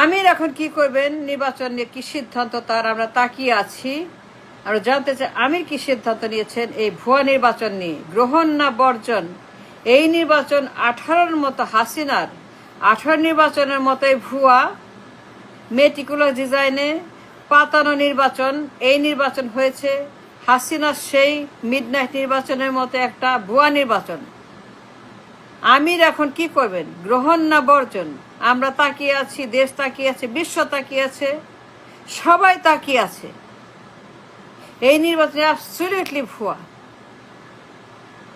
আমির এখন কি করবেন, নির্বাচন নিয়ে কি সিদ্ধান্ত তার আমরা তাকিয়ে আছি। আমরা জানতে চাই আমির কি সিদ্ধান্ত নিয়েছেন এই ভুয়া নির্বাচন নিয়ে, গ্রহণ না বর্জন। এই নির্বাচন 18-র মতো হাসিনার 18 নির্বাচনের মতোই ভুয়া, মেটিকুলার ডিজাইনে পাতানো নির্বাচন। এই নির্বাচন হয়েছে হাসিনার সেই মিডনাইট নির্বাচনের মতো একটা ভুয়া নির্বাচন। আমির এখন কি করবেন, গ্রহণ না বর্জন। আমরা তাকিয়ে আছি, দেশ তাকিয়ে আছে, বিশ্ব তাকিয়ে আছে, সবাই তাকিয়ে আছে। এই নির্বাচন অ্যাবসলিউটলি ভুয়া,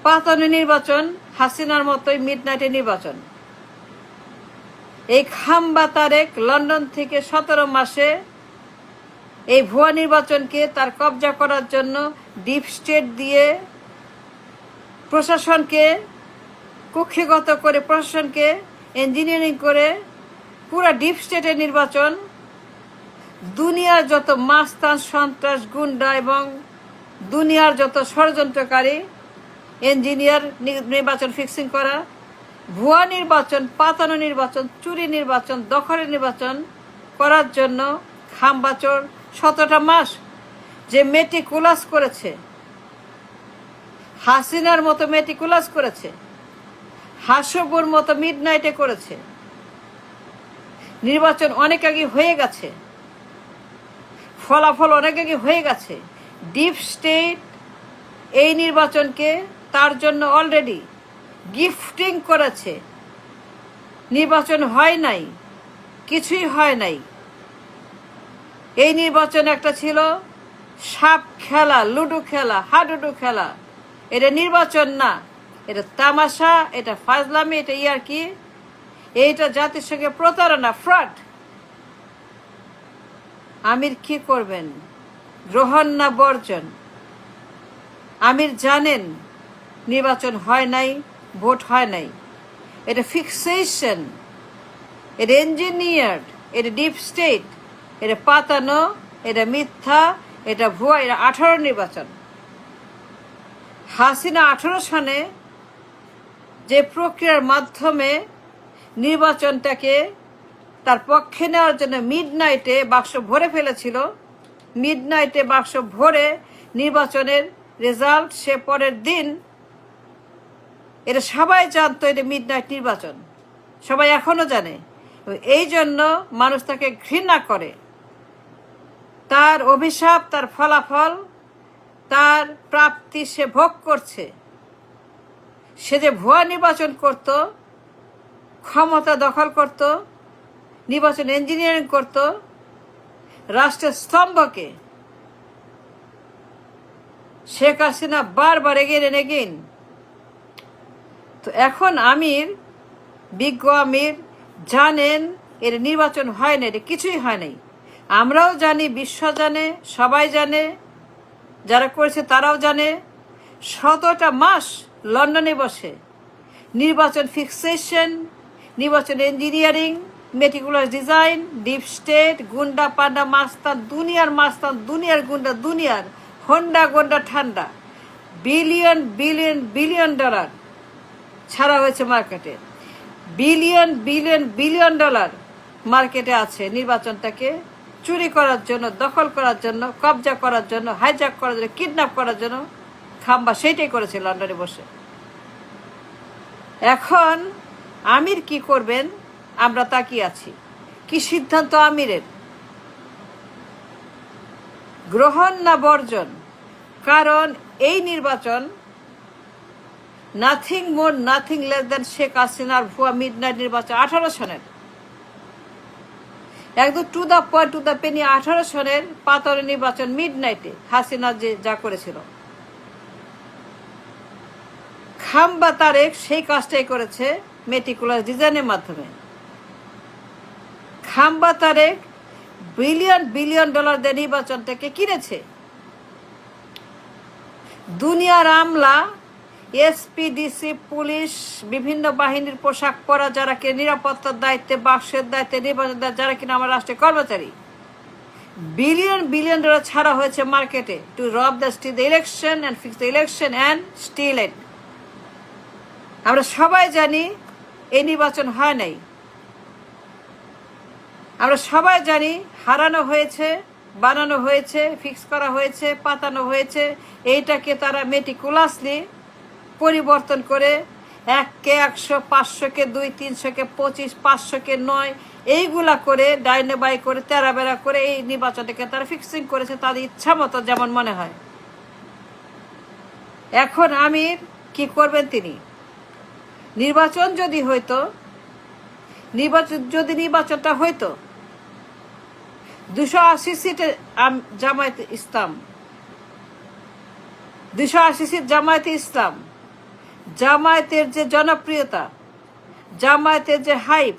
পাতানো নির্বাচন, হাসিনার মতোই মিডনাইটের নির্বাচন। এই খাম্বা তারেক লন্ডন থেকে 17 মাসে এই ভুয়া নির্বাচনকে তার কবজা করার জন্য ডিপ স্টেট দিয়ে প্রশাসনকে কক্ষিগত করে, প্রশাসনকে ইঞ্জিনিয়ারিং করে পুরা ডিপ স্টেটের নির্বাচন, দুনিয়ার যত মাস্তান সন্ত্রাস গুন্ডা এবং দুনিয়ার যত ষড়যন্ত্রকারী ইঞ্জিনিয়ার নির্বাচন ফিক্সিং করা, ভুয়া নির্বাচন, পাতানো নির্বাচন, চুরি নির্বাচন, দখলের নির্বাচন করার জন্য খাম্বাচোর 17টা মাস যে মেটিকুলাস করেছে, হাসিনার মতো মেটিকুলাস করেছে, হাসবুর মতো মিডনাইটে করেছে। নির্বাচন অনেক আগে হয়ে গেছে, ফলাফল অনেক আগে হয়ে গেছে। ডিপ স্টেট এই নির্বাচনকে তার জন্য অলরেডি গিফটিং করেছে। নির্বাচন হয় নাই, কিছুই হয় নাই। এই নির্বাচন একটা ছিল সাপ খেলা, লুডো খেলা, হাডুডু খেলা। এটা নির্বাচন না, এটা তামাশা, এটা ফাজলামি, এটা ইয়ার্কি, এইটা জাতির সঙ্গে প্রতারণা, ফ্রড। আমির কি করবেন, গ্রহণ না বর্জন। আমির জানেন নির্বাচন হয় নাই, ভোট হয় নাই। এটা ফিক্সেশন, এটা ইঞ্জিনিয়ার্ড, এটা ডিপ স্টেট, এটা পাতানো, এটা মিথ্যা, এটা ভুয়া, এটা 18 নির্বাচন। হাসিনা 18 সনে যে প্রক্রিয়ার মাধ্যমে নির্বাচনটাকে তার পক্ষে নেওয়ার জন্য মিডনাইটে বাক্স ভরে ফেলেছিল, মিডনাইটে বাক্স ভরে নির্বাচনের রেজাল্ট সে পরের দিন, এটা সবাই জানতো এটা মিডনাইট নির্বাচন, সবাই এখনো জানে। এই জন্য মানুষ তাকে ঘৃণা করে। তার অভিশাপ, তার ফলাফল, তার প্রাপ্তি সে ভোগ করছে। সে যে ভুয়া নির্বাচন করত, ক্ষমতা দখল করত, নির্বাচন ইঞ্জিনিয়ারিং করত, রাষ্ট্রের স্তম্ভকে শেখ হাসিনা বারবার এগেন এগেন। তো এখন আমির, বিজ্ঞ আমির জানেন এর নির্বাচন হয় না, এটা কিছুই হয় নাই। আমরাও জানি, বিশ্ব জানে, সবাই জানে, যারা করেছে তারাও জানে। 17টা মাস লন্ডনে বসে নির্বাচন ফিক্সেশন, নির্বাচন ইঞ্জিনিয়ারিং, মেটিকুলার ডিজাইন, ডিপ স্টেট, গুন্ডা পান্ডা মাস্তান, দুনিয়ার গুন্ডা, দুনিয়ার হন্ডা গন্ডা ঠান্ডা, বিলিয়ন বিলিয়ন বিলিয়ন ডলার ছাড়া হয়েছে মার্কেটে। বিলিয়ন বিলিয়ন বিলিয়ন ডলার মার্কেটে আছে নির্বাচনটাকে চুরি করার জন্য, দখল করার জন্য, কবজা করার জন্য, হাইজ্যাক করার জন্য, কিডন্যাপ করার জন্য খাম্বা সেইটাই করেছে লন্ডনে বসে। এখন আমির কি করবেন আমরা তাকিয়ে আছি। কি সিদ্ধান্ত আমিরের, গ্রহণ না বর্জন? কারণ এই নির্বাচন nothing more nothing less than Sheikh হাসিনার ভুয়া মিডনাইট নির্বাচন 18 সনের, একদম to the point, to the Penney 18 সনের পাতানো নির্বাচন মিডনাইটে হাসিনা যে যা করেছিল। খাম্বা তারেক সেই কাজটাই করেছে মেটিকুলাস ডিজাইনের মাধ্যমে। খাম্বা তারেক বিলিয়ন বিলিয়ন ডলার দিয়ে নির্বাচনটাকে কিনেছে। দুনিয়ার আমলা, এসপিডিসি, পুলিশ, বিভিন্ন বাহিনীর পোশাক পরা যারা কিনা নিরাপত্তার দায়িত্বে, বাক্সের দায়িত্বে, নির্বাচন দায়িত্বে, যারা কিনা আমার রাষ্ট্রের কর্মচারী, বিলিয়ন বিলিয়ন ডলার ছাড়া হয়েছে মার্কেটে to rob the election and fix the election and steal it. আমরা সবাই জানি এই নির্বাচন হয় নাই। আমরা সবাই জানি হারানো হয়েছে, বানানো হয়েছে, ফিক্স করা হয়েছে, পাতানো হয়েছে। এইটাকে তারা মেটিকুলাসলি পরিবর্তন করে 1কে 100, 500কে 2, 300কে 25, 500কে 9 এইগুলা করে ডাইনে বাই করে তেরা বেড়া করে এই নির্বাচনটাকে তারা ফিক্সিং করেছে তাদের ইচ্ছা মতো যেমন মনে হয়। এখন আমির কি করবেন তিনি? নির্বাচন যদি নির্বাচনটা হইতো 280 সিটে জামায়াতে ইসলাম, 280 সিট জামায়াতে ইসলাম, জামায়াতের যে জনপ্রিয়তা, জামায়াতের যে হাইপ,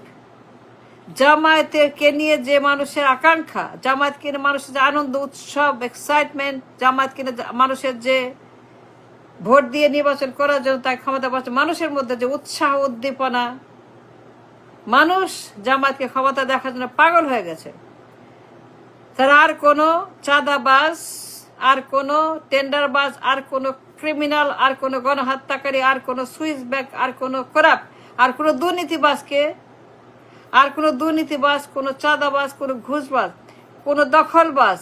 জামায়াতেরকে নিয়ে যে মানুষের আকাঙ্ক্ষা, জামায়াতকে নিয়ে মানুষের যে আনন্দ, উৎসব, এক্সাইটমেন্ট, জামায়াতকে নিয়ে মানুষের যে ভোট দিয়ে নির্বাচন করার জন্য তার ক্ষমতা পাচ্ছে, মানুষের মধ্যে যে উৎসাহ উদ্দীপনা, মানুষ জামায়াতকে ক্ষমতা দেখার জন্য পাগল হয়ে গেছে। তারা আর কোনো চাঁদাবাজ, আর কোনো টেন্ডারবাজ, আর কোনো ক্রিমিনাল, আর কোনো গণহত্যাকারী, আর কোনো সুইস ব্যাংক, আর কোনো করাপ্ট, আর কোনো দুর্নীতিবাজ, কোনো চাঁদাবাজ, কোনো ঘুষবাজ, কোনো দখলবাজ,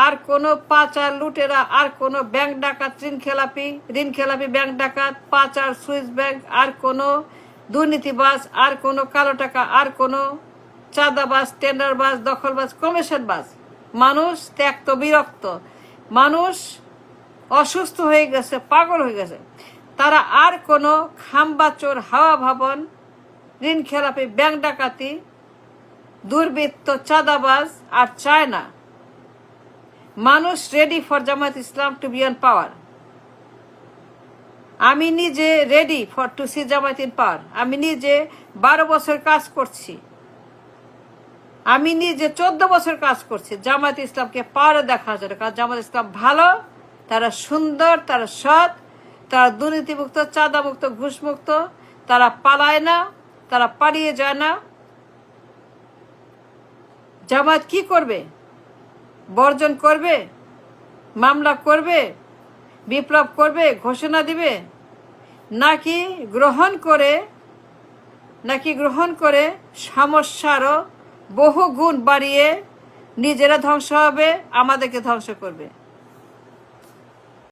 আর কোনো পাচার লুটেরা, আর কোনো ব্যাংক ডাকাত, ঋণ খেলাপি ব্যাংক ডাকাত, পাচার, সুইস ব্যাংক, আর কোনো দুর্নীতিবাজ, আর কোনো কালো টাকা, আর কোনো চাঁদাবাজ, টেন্ডারবাজ, দখলবাজ, কমিশনবাজ। মানুষ ত্যক্ত বিরক্ত, মানুষ অসুস্থ হয়ে গেছে, পাগল হয়ে গেছে। তারা আর কোনো খাম্বাচোর, হাওয়া ভবন, ঋণ খেলাপি, ব্যাংক ডাকাতি, দুর্বৃত্ত, চাঁদাবাজ আর চায় না। মানুষ ready for Jamaat Islam to be on power. আমি নিজে ready for to see Jamaat in power. আমি নিজে 12 বছর কাজ করছি, আমি নিজে 14 বছর কাজ করছি জামায়াত ইসলামকে পাওয়ারে দেখার জন্য। কারণ জামায়াত ইসলাম ভালো, তারা সুন্দর, তারা সৎ, তারা দুর্নীতিমুক্ত, চাঁদামুক্ত, ঘুষমুক্ত, তারা পালায় না, তারা পালিয়ে যায় না। জামায়াত কি করবে? বর্জন করবে, মামলা করবে, বিপ্লব করবে, ঘোষণা দিবে, নাকি গ্রহণ করে সমস্যারও বহু গুণ বাড়িয়ে নিজেরা ধ্বংস হবে, আমাদেরকে ধ্বংস করবে?